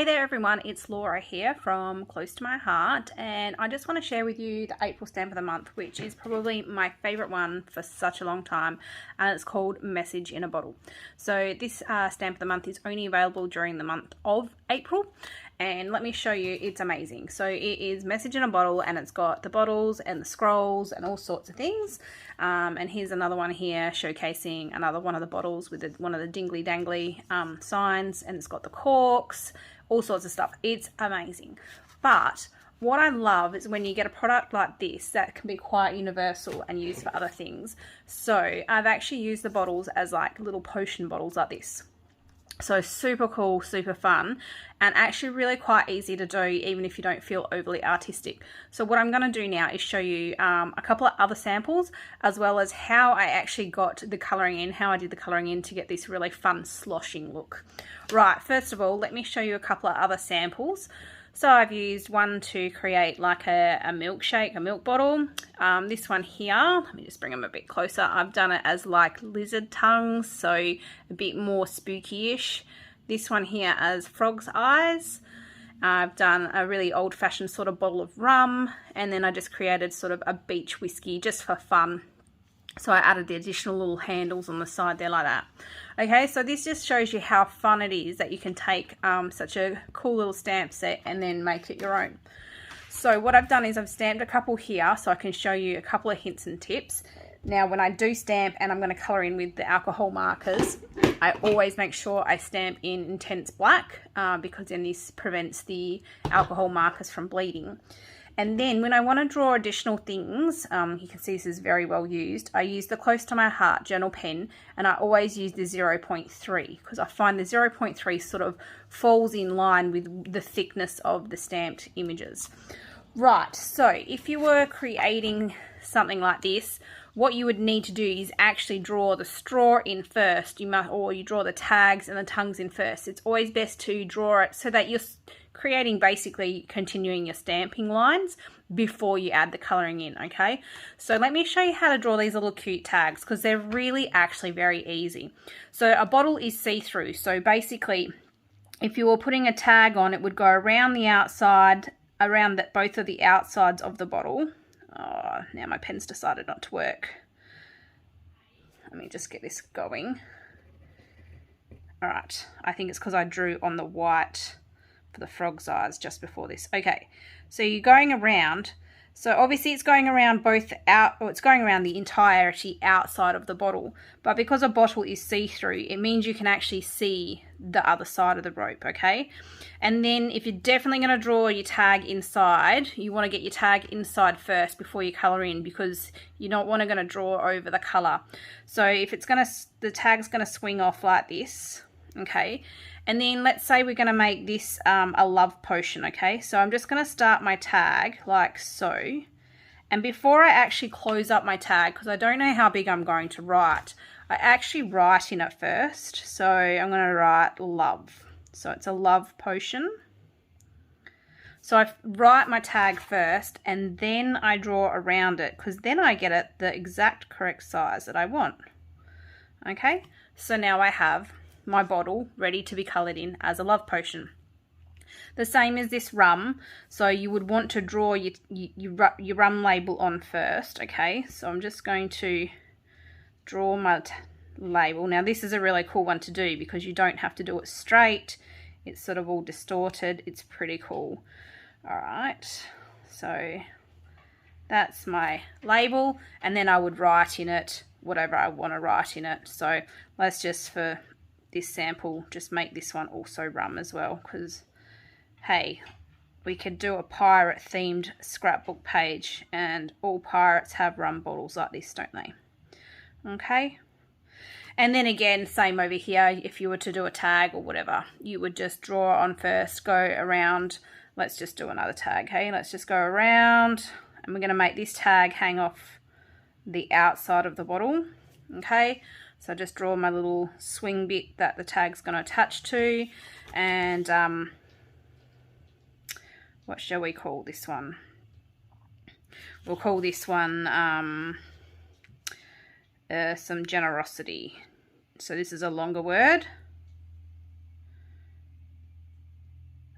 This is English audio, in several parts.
there everyone, it's Laura here from Close to My Heart, and I just want to share with you the April stamp of the month, which is probably my favourite one for such a long time, and it's called Message in a Bottle. So this stamp of the month is only available during the month of April, and let me show you, it's amazing. So it is Message in a Bottle, and it's got the bottles and the scrolls and all sorts of things. And here's another one here showcasing another one of the bottles with one of the dingly dangly signs, and it's got the corks, all sorts of stuff. It's amazing. But what I love is when you get a product like this that can be quite universal and used for other things. So I've actually used the bottles as like little potion bottles like this. So super cool, super fun, and actually really quite easy to do even if you don't feel overly artistic. So what I'm going to do now is show you a couple of other samples, as well as how I actually got the colouring in, how I did the colouring in to get this really fun sloshing look. Right, first of all, let me show you a couple of other samples. So I've used one to create like a milkshake, a milk bottle. This one here, let me just bring them a bit closer. I've done it as like lizard tongues, so a bit more spooky-ish. This one here as frog's eyes. I've done a really old-fashioned sort of bottle of rum, and then I just created sort of a beach whiskey just for fun. So I added the additional little handles on the side there like that. Okay, so this just shows you how fun it is that you can take such a cool little stamp set and then make it your own. So what I've done is I've stamped a couple here so I can show you a couple of hints and tips. Now when I do stamp and I'm going to colour in with the alcohol markers, I always make sure I stamp in intense black because then this prevents the alcohol markers from bleeding. And then when I want to draw additional things, you can see this is very well used. I use the Close to My Heart journal pen, and I always use the 0.3 because I find the 0.3 sort of falls in line with the thickness of the stamped images. Right, so if you were creating something like this, what you would need to do is actually draw the straw in first. Or you draw the tags and the tongues in first. It's always best to draw it so that you're creating basically continuing your stamping lines before you add the colouring in, okay? So let me show you how to draw these little cute tags because they're really actually very easy. So a bottle is see-through, so basically if you were putting a tag on, it would go around the outside, around both of the outsides of the bottle. Oh, now my pen's decided not to work. Let me just get this going. All right, I think it's because I drew on the white for the frog's eyes just before this. Okay, so you're going around. So obviously it's going around it's going around the entirety outside of the bottle. But because a bottle is see-through, it means you can actually see the other side of the rope, okay? And then if you're definitely going to draw your tag inside, you want to get your tag inside first before you colour in because you don't want to draw over the colour. So if it's the tag's going to swing off like this, okay? And then let's say we're going to make this a love potion, okay? So I'm just going to start my tag like so. And before I actually close up my tag, because I don't know how big I'm going to write, I actually write in it first. So I'm going to write love. So it's a love potion. So I write my tag first and then I draw around it because then I get it the exact correct size that I want. Okay, so now I have my bottle ready to be coloured in as a love potion. The same as this rum, so you would want to draw your rum label on first, okay? So I'm just going to draw my label. Now this is a really cool one to do because you don't have to do it straight. It's sort of all distorted. It's pretty cool. All right, so that's my label, and then I would write in it whatever I want to write in it. So let's just, for this sample, just make this one also rum as well because, hey, we could do a pirate themed scrapbook page and all pirates have rum bottles like this, don't they? Okay. And then again, same over here, if you were to do a tag or whatever, you would just draw on first, go around. Let's just do another tag, hey? Let's just go around and we're going to make this tag hang off the outside of the bottle, okay? So I just draw my little swing bit that the tag's going to attach to, and what shall we call this one? We'll call this one some generosity. So this is a longer word.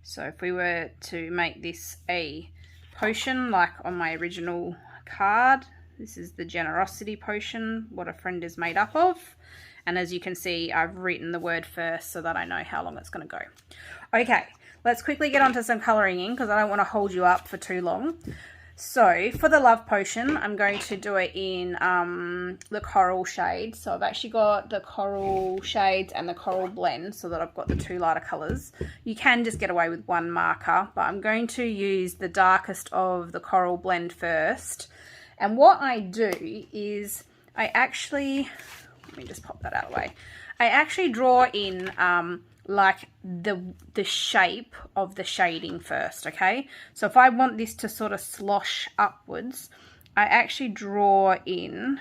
So if we were to make this a potion like on my original card, this is the generosity potion, what a friend is made up of. And as you can see, I've written the word first so that I know how long it's going to go. Okay, let's quickly get onto some colouring in because I don't want to hold you up for too long. So for the love potion, I'm going to do it in the coral shade. So I've actually got the coral shades and the coral blend so that I've got the two lighter colours. You can just get away with one marker, but I'm going to use the darkest of the coral blend first. And what I do is I actually, let me just pop that out of the way. I actually draw in like the shape of the shading first, okay? So if I want this to sort of slosh upwards, I actually draw in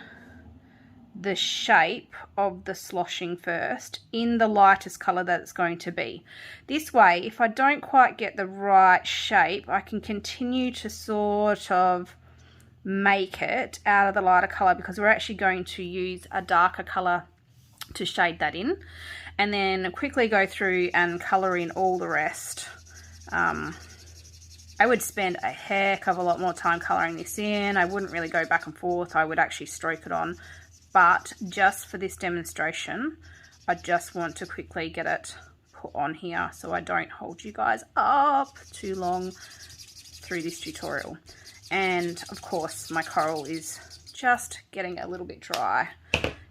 the shape of the sloshing first in the lightest colour that it's going to be. This way, if I don't quite get the right shape, I can continue to sort of make it out of the lighter colour because we're actually going to use a darker colour to shade that in, and then quickly go through and colour in all the rest. I would spend a heck of a lot more time colouring this in. I wouldn't really go back and forth. I would actually stroke it on, but just for this demonstration, I just want to quickly get it put on here so I don't hold you guys up too long through this tutorial. And of course my coral is just getting a little bit dry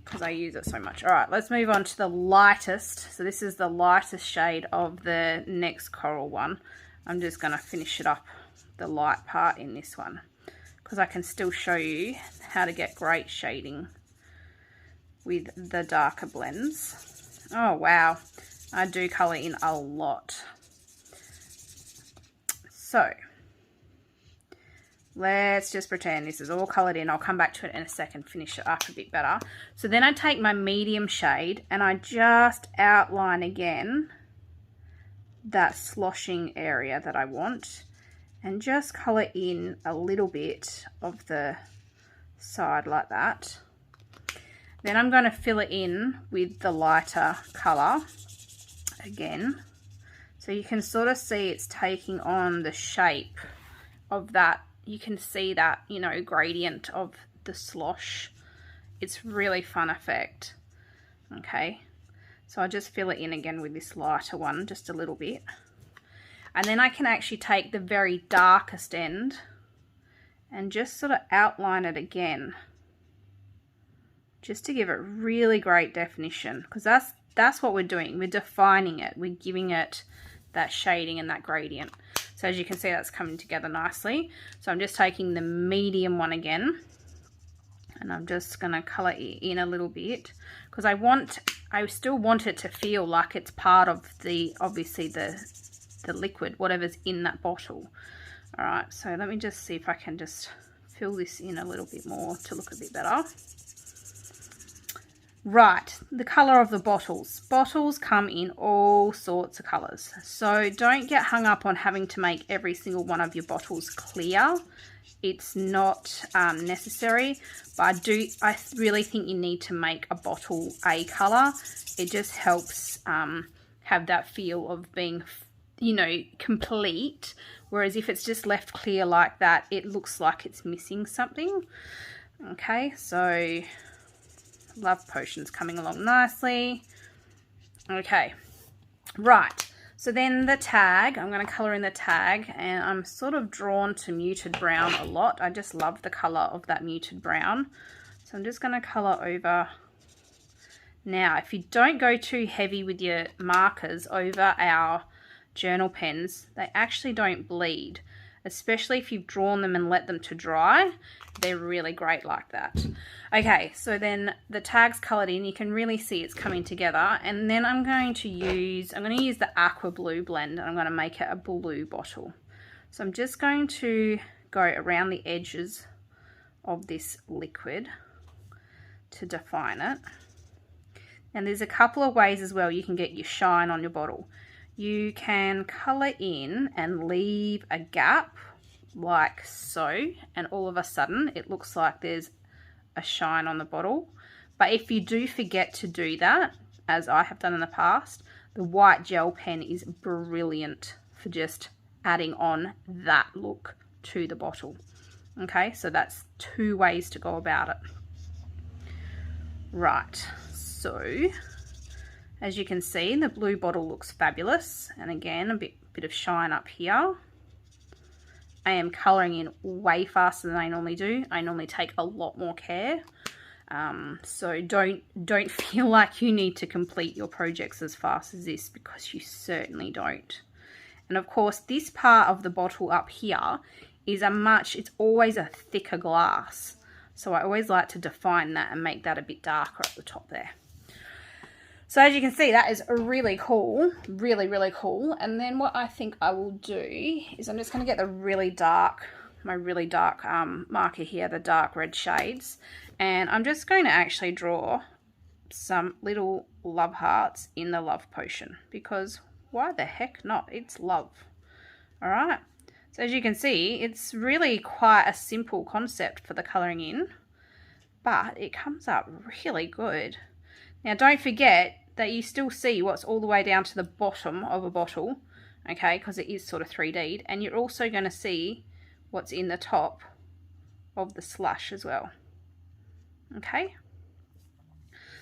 because I use it so much. All right, let's move on to the lightest. So this is the lightest shade of the next coral one. I'm just going to finish it up, the light part in this one, because I can still show you how to get great shading with the darker blends. Oh wow, I do colour in a lot. So let's just pretend this is all coloured in. I'll come back to it in a second, finish it up a bit better. So then I take my medium shade and I just outline again that sloshing area that I want and just colour in a little bit of the side like that. Then I'm going to fill it in with the lighter colour again. So you can sort of see it's taking on the shape of that. You can see that, you know, gradient of the slosh. It's really fun effect. Okay, so I just fill it in again with this lighter one, just a little bit. And then I can actually take the very darkest end and just sort of outline it again, just to give it really great definition, because that's what we're doing. We're defining it. We're giving it that shading and that gradient. So as you can see, that's coming together nicely. So I'm just taking the medium one again and I'm just going to colour it in a little bit because I still want it to feel like it's part of obviously the liquid, whatever's in that bottle. All right, so let me just see if I can just fill this in a little bit more to look a bit better. Right, the colour of the bottles. Bottles come in all sorts of colours. So don't get hung up on having to make every single one of your bottles clear. It's not necessary, but I really think you need to make a bottle a colour. It just helps have that feel of being, you know, complete. Whereas if it's just left clear like that, it looks like it's missing something. Okay, so love potions coming along nicely. Okay, right, so then the tag, I'm going to colour in the tag, and I'm sort of drawn to muted brown a lot. I just love the colour of that muted brown, so I'm just going to colour over. Now if you don't go too heavy with your markers over our journal pens, they actually don't bleed, especially if you've drawn them and let them to dry. They're really great like that. Okay, so then the tag's coloured in. You can really see it's coming together. And then I'm going to use the aqua blue blend, and I'm going to make it a blue bottle. So I'm just going to go around the edges of this liquid to define it. And there's a couple of ways as well you can get your shine on your bottle. You can colour in and leave a gap like so, and all of a sudden it looks like there's a shine on the bottle. But if you do forget to do that, as I have done in the past, the white gel pen is brilliant for for just adding on that look to the bottle. Okay, so that's 2 ways to go about it. Right, so as you can see, the blue bottle looks fabulous, and again, a bit of shine up here. I am colouring in way faster than I normally do. I normally take a lot more care. So don't feel like you need to complete your projects as fast as this, because you certainly don't. And of course, this part of the bottle up here is it's always a thicker glass. So I always like to define that and make that a bit darker at the top there. So as you can see, that is really cool, really cool. And then what I think I will do is I'm just going to get the my really dark marker here, the dark red shades. And I'm just going to actually draw some little love hearts in the love potion, because why the heck not? It's love. All right. So as you can see, it's really quite a simple concept for the colouring in, but it comes up really good. Now, don't forget that you still see what's all the way down to the bottom of a bottle, okay, because it is sort of 3D'd, and you're also going to see what's in the top of the slush as well, okay?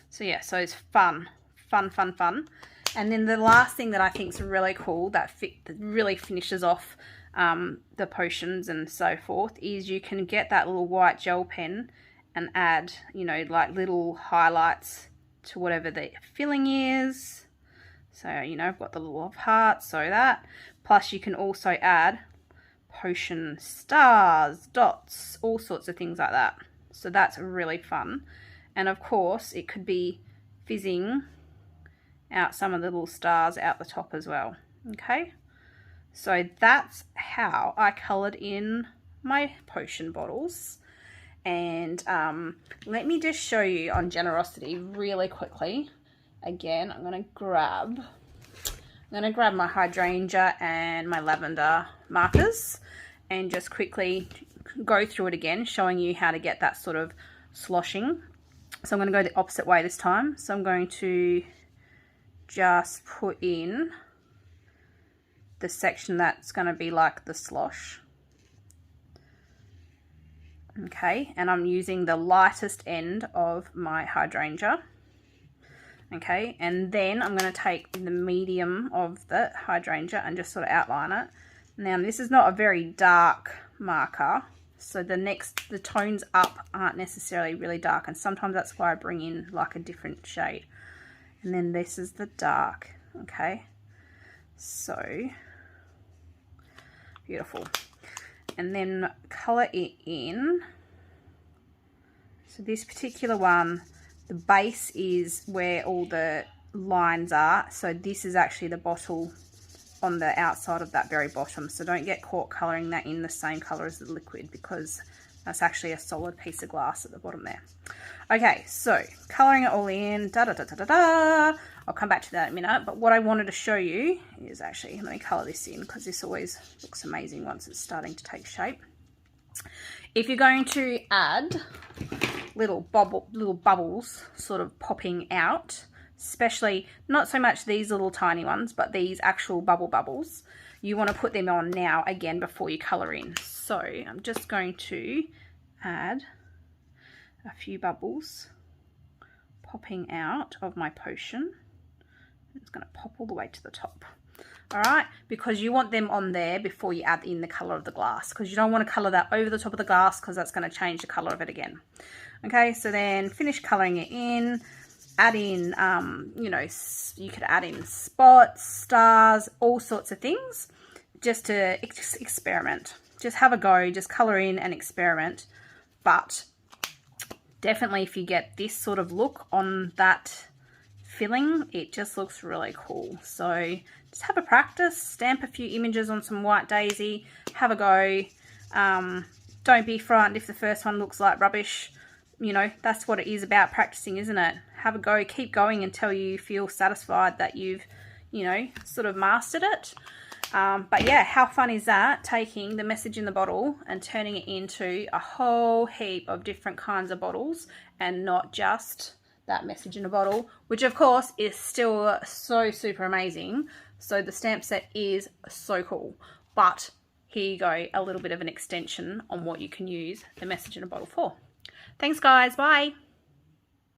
So yeah, so it's fun. And then the last thing that I think is really cool that really finishes off the potions and so forth is you can get that little white gel pen and add, you know, like little highlights to whatever the filling is. So, you know, I've got the little love heart, so that. Plus you can also add potion stars, dots, all sorts of things like that. So that's really fun. And of course, it could be fizzing out some of the little stars out the top as well. Okay, so that's how I coloured in my potion bottles. And let me just show you on Generosity really quickly. Again, I'm going to grab my hydrangea and my lavender markers and just quickly go through it again, showing you how to get that sort of sloshing. So I'm going to go the opposite way this time. So I'm going to just put in the section that's going to be like the slosh. Okay, and I'm using the lightest end of my hydrangea. Okay, and then I'm going to take the medium of the hydrangea and just sort of outline it. Now, this is not a very dark marker, so the tones up aren't necessarily really dark, and sometimes that's why I bring in like a different shade. And then this is the dark, okay? So, beautiful. And then colour it in. So this particular one, the base is where all the lines are. So this is actually the bottle on the outside of that very bottom. So don't get caught colouring that in the same colour as the liquid, because that's actually a solid piece of glass at the bottom there. Okay, so colouring it all in, I'll come back to that in a minute, but what I wanted to show you is actually, let me colour this in because this always looks amazing once it's starting to take shape. If you're going to add little bubbles sort of popping out, especially not so much these little tiny ones, but these actual bubbles, you want to put them on now again before you colour in. So I'm just going to add a few bubbles popping out of my potion. It's going to pop all the way to the top. All right, because you want them on there before you add in the colour of the glass, because you don't want to colour that over the top of the glass, because that's going to change the colour of it again. Okay, so then finish colouring it in. Add in, you know, you could add in spots, stars, all sorts of things, just to experiment. Just have a go, just colour in and experiment. But definitely if you get this sort of look on that filling, it just looks really cool. So just have a practice, stamp a few images on some white daisy, have a go. Don't be frightened if the first one looks like rubbish. You know, that's what it is about practicing, isn't it? Have a go, keep going until you feel satisfied that you've, you know, sort of mastered it. But yeah, how fun is that, taking the message in the bottle and turning it into a whole heap of different kinds of bottles, and not just that message in a bottle, which of course is still so super amazing. So the stamp set is so cool, but here you go, a little bit of an extension on what you can use the message in a bottle for. Thanks guys, bye.